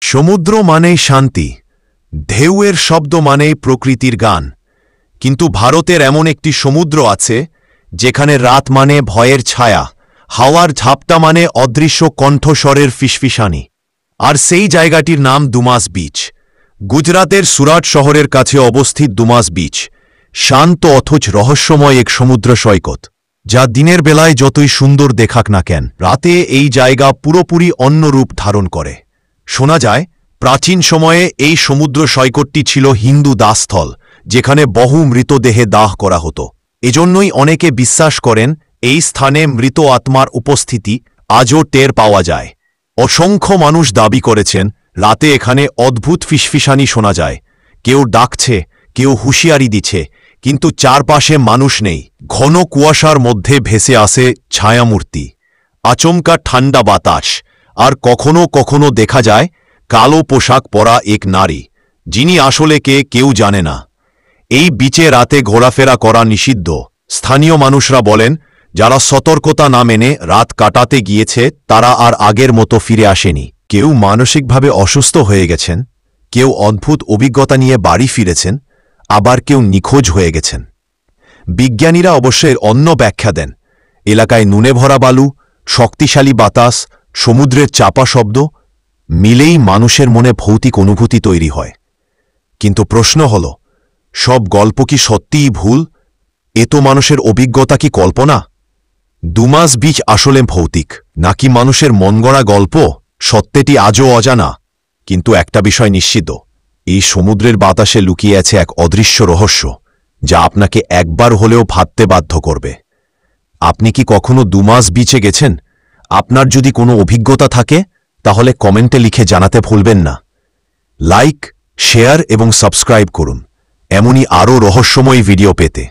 সমুদ্র মানেই শান্তি, ঢেউয়ের শব্দ মানেই প্রকৃতির গান। কিন্তু ভারতের এমন একটি সমুদ্র আছে যেখানে রাত মানে ভয়ের ছায়া, হাওয়ার ঝাপটা মানে অদৃশ্য কণ্ঠস্বরের ফিসফিসানি। আর সেই জায়গাটির নাম দুমাস বিচ। গুজরাতের সুরাট শহরের কাছে অবস্থিত দুমাস বিচ শান্ত অথচ রহস্যময় এক সমুদ্র সৈকত, যা দিনের বেলায় যতই সুন্দর দেখাক না কেন, রাতে এই জায়গা পুরোপুরি অন্য রূপ ধারণ করে। শোনা যায় প্রাচীন সময়ে এই সমুদ্র সৈকতটি ছিল হিন্দু দাহস্থল, যেখানে বহু মৃতদেহে দাহ করা হতো। এজন্যই অনেকে বিশ্বাস করেন এই স্থানে মৃত আত্মার উপস্থিতি আজও টের পাওয়া যায়। অসংখ্য মানুষ দাবি করেছেন রাতে এখানে অদ্ভুত ফিসফিসানি শোনা যায়, কেউ ডাকছে, কেউ হুঁশিয়ারি দিচ্ছে, কিন্তু চারপাশে মানুষ নেই। ঘন কুয়াশার মধ্যে ভেসে আসে ছায়ামূর্তি, আচমকা ঠান্ডা বাতাস, আর কখনো কখনো দেখা যায় কালো পোশাক পরা এক নারী, যিনি আসলে কে কেউ জানে না। এই বিচে রাতে ঘোরাফেরা করা নিষিদ্ধ। স্থানীয় মানুষরা বলেন যারা সতর্কতা না মেনে রাত কাটাতে গিয়েছে তারা আর আগের মতো ফিরে আসেনি। কেউ মানসিকভাবে অসুস্থ হয়ে গেছেন, কেউ অদ্ভুত অভিজ্ঞতা নিয়ে বাড়ি ফিরেছেন, আবার কেউ নিখোঁজ হয়ে গেছেন। বিজ্ঞানীরা অবশ্যই অন্য ব্যাখ্যা দেন। এলাকায় নুনে ভরা বালু, শক্তিশালী বাতাস, সমুদ্রের চাপা শব্দ মিলেই মানুষের মনে ভৌতিক অনুভূতি তৈরি হয়। কিন্তু প্রশ্ন হল, সব গল্প কি সত্যিই ভুল? এত মানুষের অভিজ্ঞতা কি কল্পনা? দুমাস বিচ আসলে ভৌতিক নাকি মানুষের মনগড়া গল্প? সত্যটি আজও অজানা। কিন্তু একটা বিষয় নিশ্চিত, এই সমুদ্রের বাতাসে লুকিয়ে আছে এক অদৃশ্য রহস্য, যা আপনাকে একবার হলেও ভাবতে বাধ্য করবে। আপনি কি কখনো দুমাস বিচে গেছেন? আপনার যদি কোনো অভিজ্ঞতা থাকে তাহলে কমেন্টে লিখে জানাতে ভুলবেন না। লাইক, শেয়ার এবং সাবস্ক্রাইব করুন এমনই আরও রহস্যময় ভিডিও পেতে।